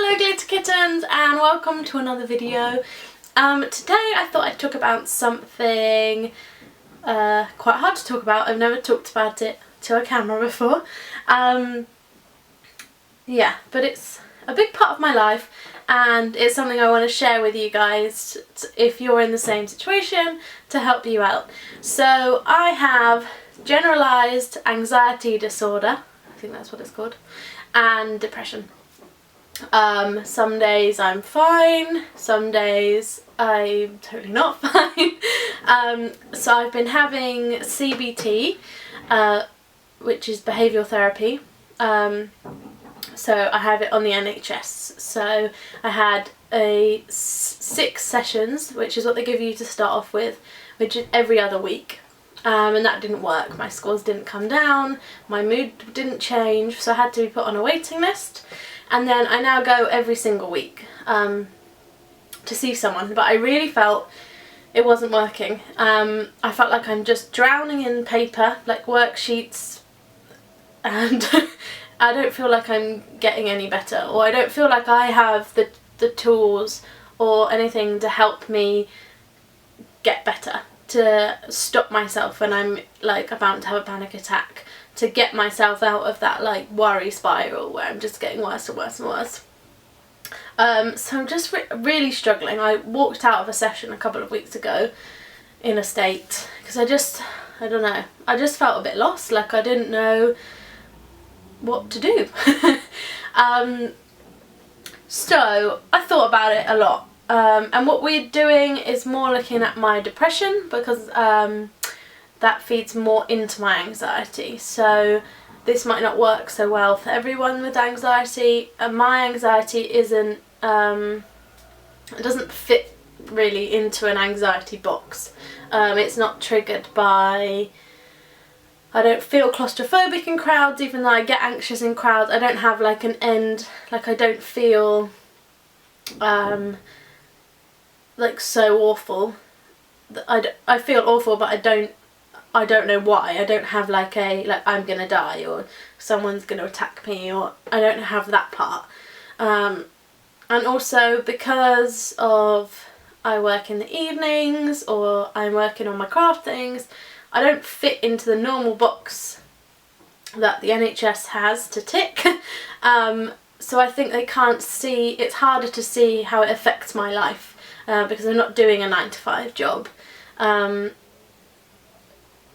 Hello glitter kittens and welcome to another video. Today I thought I'd talk about something quite hard to talk about. I've never talked about it to a camera before. Yeah, but it's a big part of my life and it's something I want to share with you guys if you're in the same situation to help you out. So I have generalised anxiety disorder, I think that's what it's called, and depression. Some days I'm fine, some days I'm totally not fine. So I've been having CBT, which is behavioural therapy. So I have it on the NHS. So I had 6 sessions, which is what they give you to start off with, which is every other week. And that didn't work. My scores didn't come down, my mood didn't change, so I had to be put on a waiting list. And then I now go every single week to see someone, but I really felt it wasn't working. I felt like I'm just drowning in paper, like worksheets, and I don't feel like I'm getting any better, or I don't feel like I have the tools or anything to help me get better, to stop myself when I'm like about to have a panic attack, to get myself out of that like worry spiral where I'm just getting worse and worse and worse. So I'm just really struggling. I walked out of a session a couple of weeks ago in a state because I don't know, I just felt a bit lost, like I didn't know what to do. So I thought about it a lot. And what we're doing is more looking at my depression because that feeds more into my anxiety. So this might not work so well for everyone with anxiety. My anxiety isn't, it doesn't fit really into an anxiety box. It's not triggered by, I don't feel claustrophobic in crowds even though I get anxious in crowds. I don't have like an end, like I don't feel like so awful. I feel awful but I don't know why. I don't have like I'm gonna die or someone's gonna attack me, or I don't have that part. And also because of I work in the evenings or I'm working on my craft things, I don't fit into the normal box that the NHS has to tick. So I think they can't see, it's harder to see how it affects my life because I'm not doing a 9-to-5 job.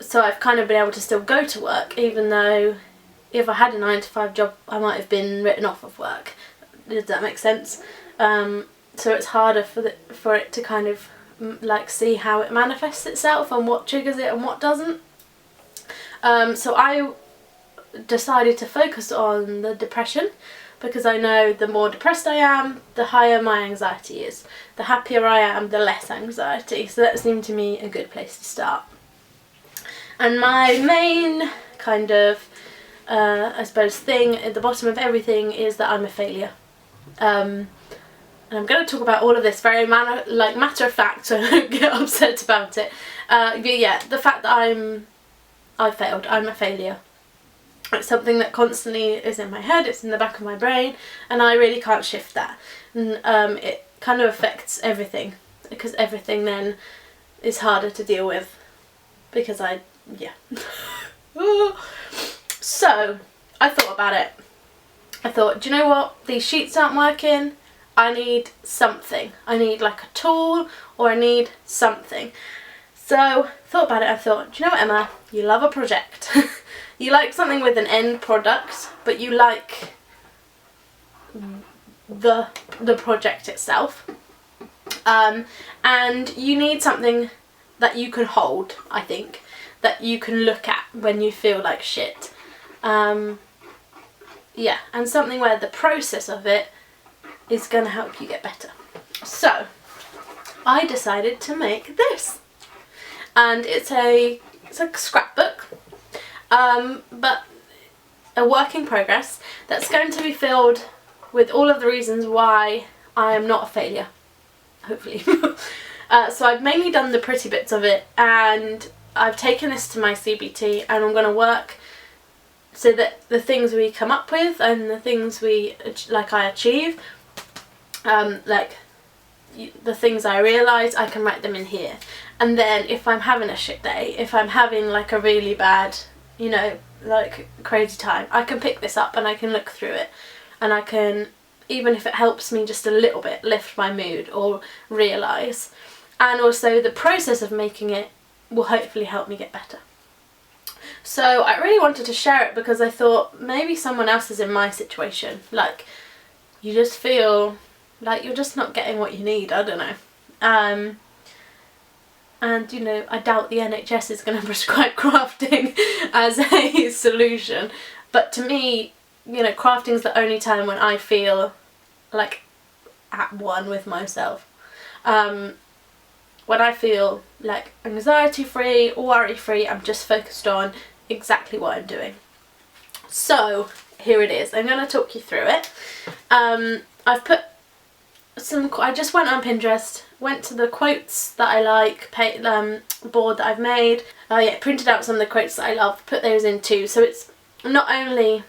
So I've kind of been able to still go to work, even though if I had a 9-to-5 job I might have been written off of work. Does that make sense? So it's harder for it to kind of like see how it manifests itself and what triggers it and what doesn't. So I decided to focus on the depression because I know the more depressed I am, the higher my anxiety is. The happier I am, the less anxiety. So that seemed to me a good place to start. And my main kind of, I suppose, thing at the bottom of everything is that I'm a failure. And I'm going to talk about all of this very matter of fact, so I don't get upset about it. But yeah, the fact that I failed, I'm a failure. It's something that constantly is in my head, it's in the back of my brain, and I really can't shift that. And it kind of affects everything, because everything then is harder to deal with, because yeah. So, I thought about it. I thought, do you know what? These sheets aren't working. I need something. I need like a tool, or I need something. So, thought about it. I thought, do you know what, Emma? You love a project. You like something with an end product, but you like the project itself. And you need something that you can hold, I think, that you can look at when you feel like shit. Yeah, and something where the process of it is going to help you get better. So I decided to make this, and it's a scrapbook, but a work in progress that's going to be filled with all of the reasons why I am not a failure, hopefully. So I've mainly done the pretty bits of it, and I've taken this to my CBT, and I'm going to work so that the things we come up with and the things I achieve like the things I realise, I can write them in here. And then if I'm having a shit day, if I'm having like a really bad, you know, like crazy time, I can pick this up and I can look through it, and I can, even if it helps me just a little bit, lift my mood or realise. And also the process of making it will hopefully help me get better. So I really wanted to share it because I thought maybe someone else is in my situation, like you just feel like you're just not getting what you need, I don't know. And you know, I doubt the NHS is going to prescribe crafting as a solution, but to me, you know, crafting is the only time when I feel like at one with myself. When I feel like anxiety free, worry free, I'm just focused on exactly what I'm doing. So here it is. I'm going to talk you through it. I've put I just went on Pinterest, went to the quotes that I like, board that I've made, printed out some of the quotes that I love, put those in too. So it's not only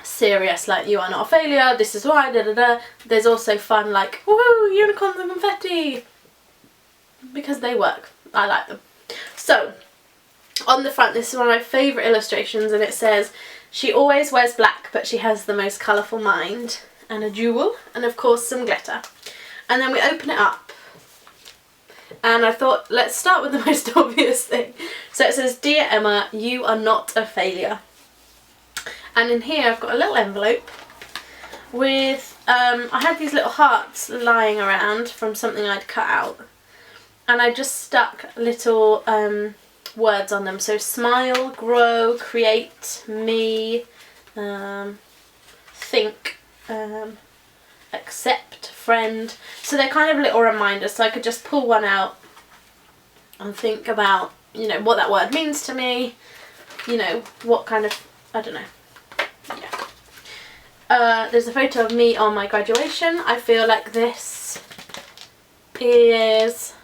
serious, like you are not a failure, this is why, da da da. There's also fun, like woohoo, unicorns and confetti, because they work. I like them. So on the front, this is one of my favourite illustrations, and it says, "She always wears black, but she has the most colourful mind," and a jewel, and of course some glitter. And then we open it up, and I thought, let's start with the most obvious thing. So it says, "Dear Emma, you are not a failure." And in here I've got a little envelope with, I had these little hearts lying around from something I'd cut out, and I just stuck little words on them. So smile, grow, create, me, think, accept, friend. So they're kind of little reminders, so I could just pull one out and think about, you know, what that word means to me, you know, what kind of, I don't know. Yeah. There's a photo of me on my graduation. I feel like this is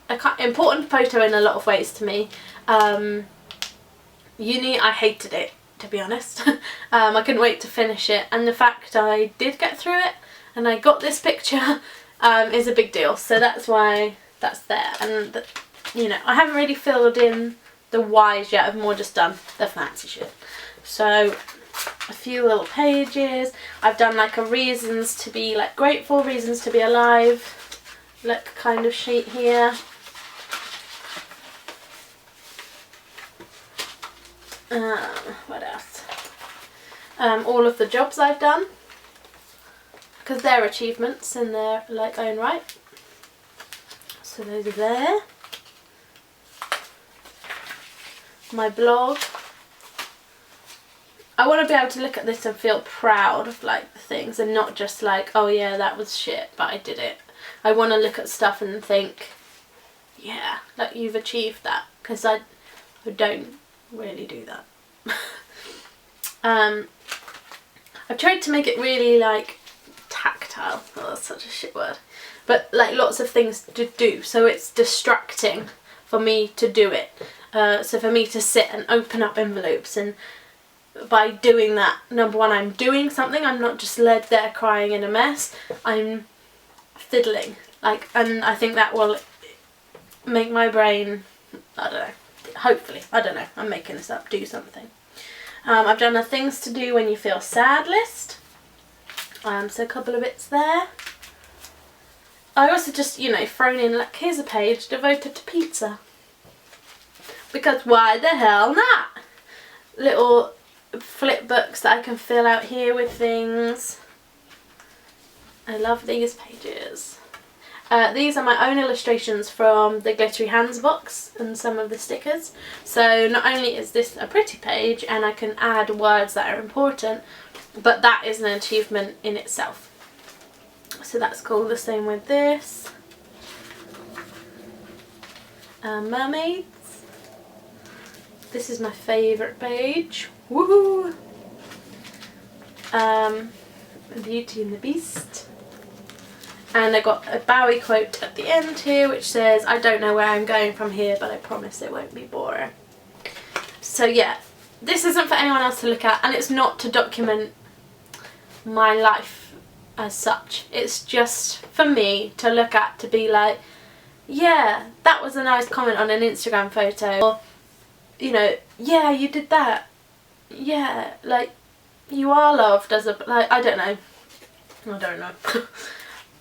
an important photo in a lot of ways to me. Uni, I hated it, to be honest. I couldn't wait to finish it, and the fact I did get through it and I got this picture is a big deal, so that's why that's there. And you know, I haven't really filled in the whys yet, I've more just done the fancy shit. So a few little pages. I've done like a reasons to be like grateful, reasons to be alive, like kind of sheet here. What else? All of the jobs I've done, because they're achievements in their like own right. So those are there. My blog. I want to be able to look at this and feel proud of like the things, and not just like, oh yeah, that was shit, but I did it. I want to look at stuff and think, yeah, like you've achieved that, because I don't really do that. I've tried to make it really like tactile. Oh, that's such a shit word. But like lots of things to do, so it's distracting for me to do it. So for me to sit and open up envelopes, and by doing that, number one, I'm doing something. I'm not just led there crying in a mess. I'm fiddling, like, and I think that will make my brain, I don't know, hopefully, I don't know, I'm making this up, do something. I've done a things to do when you feel sad list. So a couple of bits there. I also just, you know, thrown in like, here's a page devoted to pizza. Because why the hell not? Little flip books that I can fill out here with things. I love these pages. These are my own illustrations from the Glittery Hands box and some of the stickers. So not only is this a pretty page and I can add words that are important, but that is an achievement in itself. So that's cool. The same with this. Mermaids. This is my favourite page. Woohoo! Beauty and the Beast. And I got a Bowie quote at the end here which says, "I don't know where I'm going from here, but I promise it won't be boring." So yeah, this isn't for anyone else to look at, and it's not to document my life as such. It's just for me to look at, to be like, yeah, that was a nice comment on an Instagram photo, or, you know, yeah, you did that, yeah, like, you are loved as a, like, I don't know.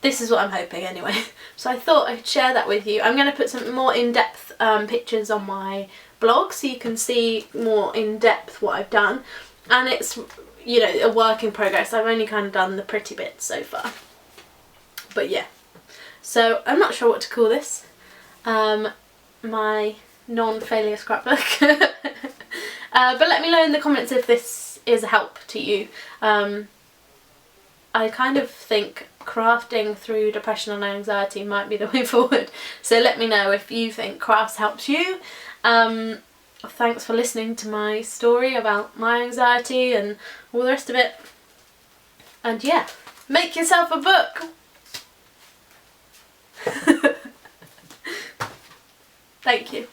This is what I'm hoping anyway. So I thought I'd share that with you. I'm going to put some more in-depth pictures on my blog so you can see more in-depth what I've done. And it's, you know, a work in progress. I've only kind of done the pretty bits so far. But yeah. So I'm not sure what to call this. My non-failure scrapbook. But let me know in the comments if this is a help to you. I kind of think crafting through depression and anxiety might be the way forward. So let me know if you think crafts helps you. Thanks for listening to my story about my anxiety and all the rest of it. And yeah, make yourself a book. Thank you.